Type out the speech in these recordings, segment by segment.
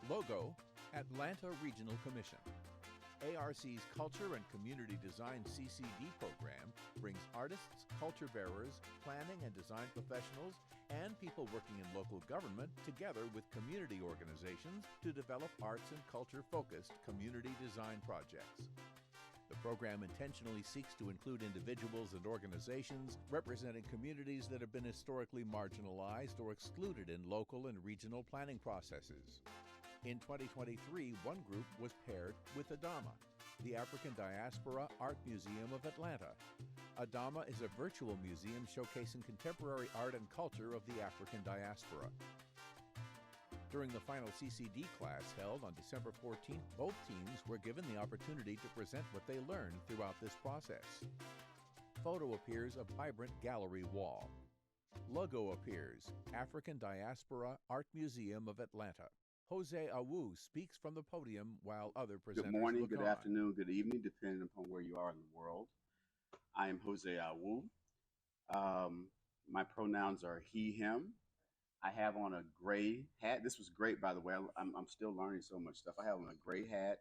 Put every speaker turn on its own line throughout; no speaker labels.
Logo, Atlanta Regional Commission. ARC's Culture and Community Design CCD program brings artists, culture bearers, planning and design professionals, and people working in local government together with community organizations to develop arts and culture-focused community design projects. The program intentionally seeks to include individuals and organizations representing communities that have been historically marginalized or excluded in local and regional planning processes. In 2023, one group was paired with ADAMA, the African Diaspora Art Museum of Atlanta. ADAMA is a virtual museum showcasing contemporary art and culture of the African diaspora. During the final CCD class held on December 14th, both teams were given the opportunity to present what they learned throughout this process. Photo appears of vibrant gallery wall. Logo appears, African Diaspora Art Museum of Atlanta. Jose Awu speaks from the podium while other presenters
Good morning,
look
good
on.
afternoon, good evening, depending upon where you are in the world. I am Jose Awu. My pronouns are he, him. I have on a gray hat. This was great, by the way. I'm still learning so much stuff. I have on a gray hat,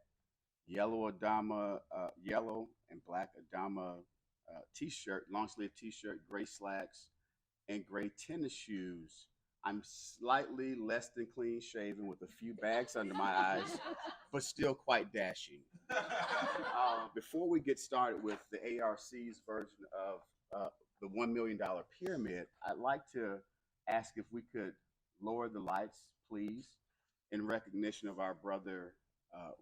yellow ADAMA, yellow and black ADAMA t-shirt, long sleeve t-shirt, gray slacks, and gray tennis shoes. I'm slightly less than clean shaven with a few bags under my eyes, but still quite dashing. Before we get started with the ARC's version of the $1 million pyramid, I'd like to ask if we could lower the lights, please, in recognition of our brother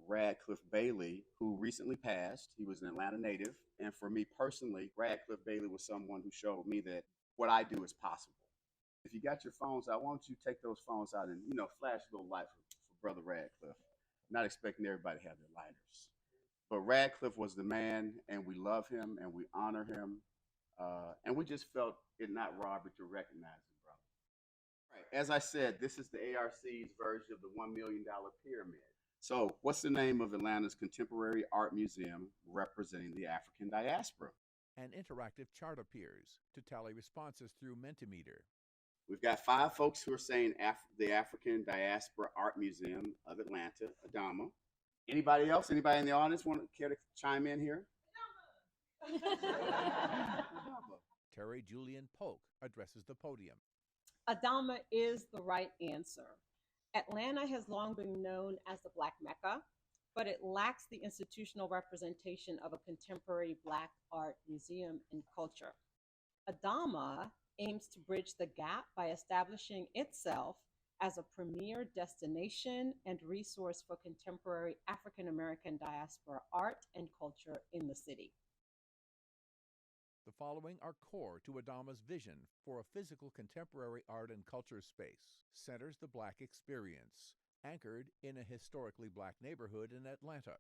Radcliffe Bailey, who recently passed. He was an Atlanta native, and for me personally, Radcliffe Bailey was someone who showed me that what I do is possible. If you got your phones out, why don't you take those phones out and, flash a little light for Brother Radcliffe. Not expecting everybody to have their lighters. But Radcliffe was the man, and we love him, and we honor him. And we just felt it not robbery to recognize him, brother. Right. As I said, this is the ARC's version of the $1 million pyramid. So what's the name of Atlanta's contemporary art museum representing the African diaspora?
An interactive chart appears to tally responses through Mentimeter.
We've got 5 folks who are saying the African Diaspora Art Museum of Atlanta, ADAMA. Anybody else? Anybody in the audience want to care to chime in here?
Terry Julian Polk addresses the podium.
ADAMA is the right answer. Atlanta has long been known as the Black Mecca, but it lacks the institutional representation of a contemporary Black art museum and culture. ADAMA aims to bridge the gap by establishing itself as a premier destination and resource for contemporary African American diaspora art and culture in the city.
The following are core to ADAMA's vision for a physical contemporary art and culture space, centers the Black experience, anchored in a historically Black neighborhood in Atlanta,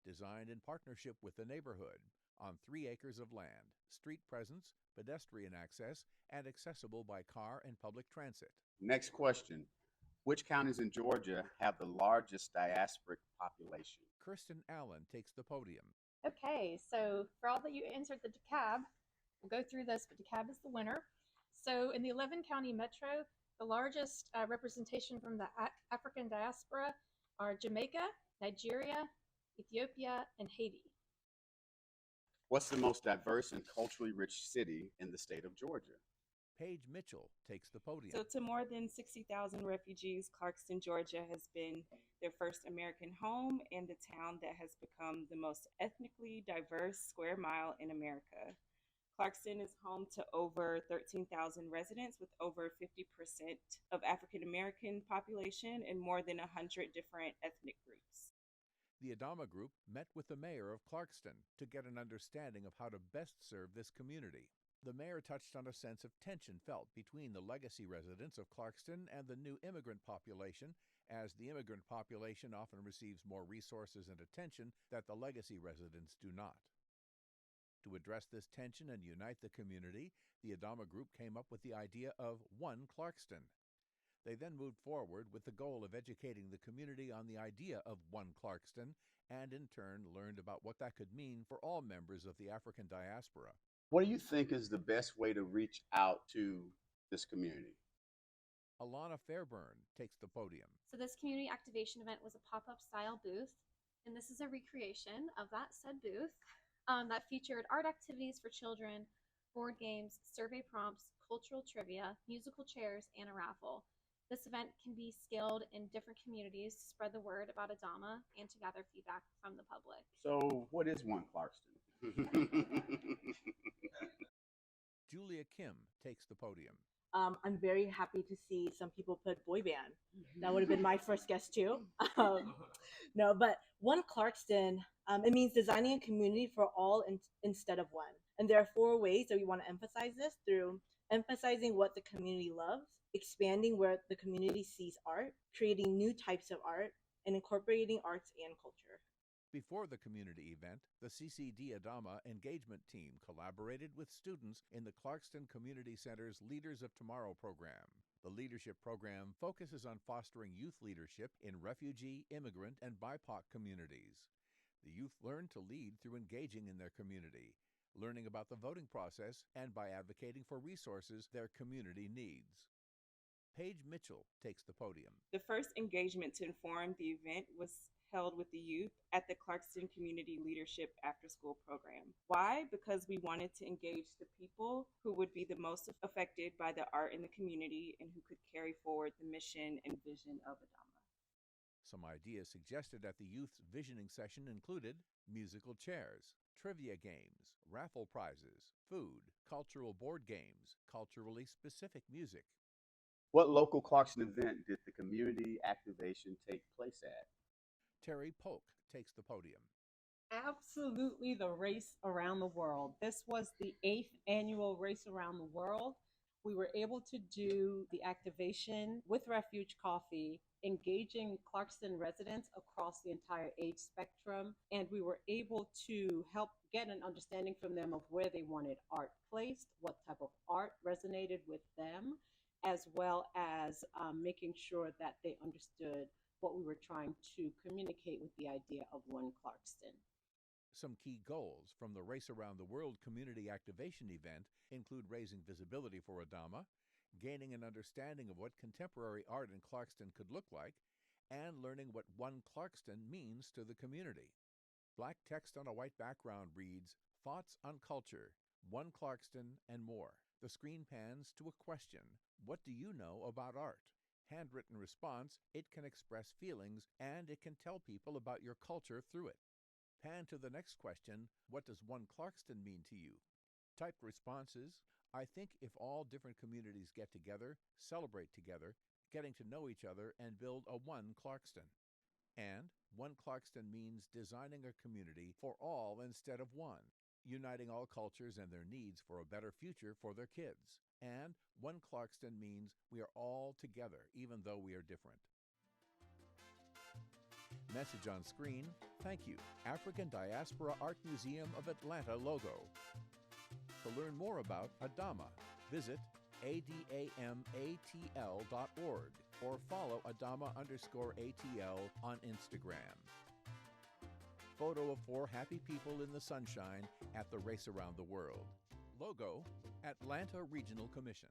designed in partnership with the neighborhood, on 3 acres of land, street presence, pedestrian access, and accessible by car and public transit.
Next question. Which counties in Georgia have the largest diasporic population?
Kirsten Allen takes the podium.
Okay, so for all that you answered the DeKalb, we'll go through this, but DeKalb is the winner. So in the 11-county metro, the largest representation from the African diaspora are Jamaica, Nigeria, Ethiopia, and Haiti.
What's the most diverse and culturally rich city in the state of Georgia?
Paige Mitchell takes the podium.
So to more than 60,000 refugees, Clarkston, Georgia has been their first American home and the town that has become the most ethnically diverse square mile in America. Clarkston is home to over 13,000 residents with over 50% of African American population and more than 100 different ethnic groups.
The ADAMA Group met with the mayor of Clarkston to get an understanding of how to best serve this community. The mayor touched on a sense of tension felt between the legacy residents of Clarkston and the new immigrant population, as the immigrant population often receives more resources and attention that the legacy residents do not. To address this tension and unite the community, the ADAMA Group came up with the idea of One Clarkston. They then moved forward with the goal of educating the community on the idea of One Clarkston, and in turn learned about what that could mean for all members of the African diaspora.
What do you think is the best way to reach out to this community?
Alana Fairburn takes the podium.
So this community activation event was a pop-up style booth, and this is a recreation of that said booth that featured art activities for children, board games, survey prompts, cultural trivia, musical chairs, and a raffle. This event can be scaled in different communities to spread the word about ADAMA and to gather feedback from the public.
So, what is One Clarkston?
Julia Kim takes the podium.
I'm very happy to see some people put boy band. That would have been my first guess too. No, but One Clarkston, it means designing a community for all instead of one. And there are 4 ways that we want to emphasize this through emphasizing what the community loves, expanding where the community sees art, creating new types of art, and incorporating arts and culture.
Before the community event, the CCD ADAMA engagement team collaborated with students in the Clarkston Community Center's Leaders of Tomorrow program. The leadership program focuses on fostering youth leadership in refugee, immigrant, and BIPOC communities. The youth learn to lead through engaging in their community, learning about the voting process, and by advocating for resources their community needs. Paige Mitchell takes the podium.
The first engagement to inform the event was held with the youth at the Clarkston Community Leadership After School program. Why? Because we wanted to engage the people who would be the most affected by the art in the community and who could carry forward the mission and vision of ADAMA.
Some ideas suggested at the youth's visioning session included musical chairs, trivia games, raffle prizes, food, cultural board games, culturally specific music.
What local Clarkston event did the community activation take place at?
Terry Polk takes the podium.
Absolutely, the Race Around the World. This was the 8th annual Race Around the World. We were able to do the activation with Refuge Coffee, engaging Clarkston residents across the entire age spectrum, and we were able to help get an understanding from them of where they wanted art placed, what type of art resonated with them, as well as making sure that they understood what we were trying to communicate with the idea of One Clarkston.
Some key goals from the Race Around the World community activation event include raising visibility for ADAMA, gaining an understanding of what contemporary art in Clarkston could look like, and learning what One Clarkston means to the community. Black text on a white background reads, "Thoughts on Culture, One Clarkston, and More." The screen pans to a question, "What do you know about art?" Handwritten response, "It can express feelings and it can tell people about your culture through it." Pan to the next question, "What does One Clarkston mean to you?" Typed responses, "I think if all different communities get together, celebrate together, getting to know each other, and build a One Clarkston." And One Clarkston means designing a community for all instead of one, uniting all cultures and their needs for a better future for their kids. And One Clarkston means we are all together, even though we are different. Message on screen, "Thank you, African Diaspora Art Museum of Atlanta logo." To learn more about ADAMA, visit adamatl.org or follow ADAMA_ATL on Instagram. Photo of 4 happy people in the sunshine at the Race Around the World. Logo, Atlanta Regional Commission.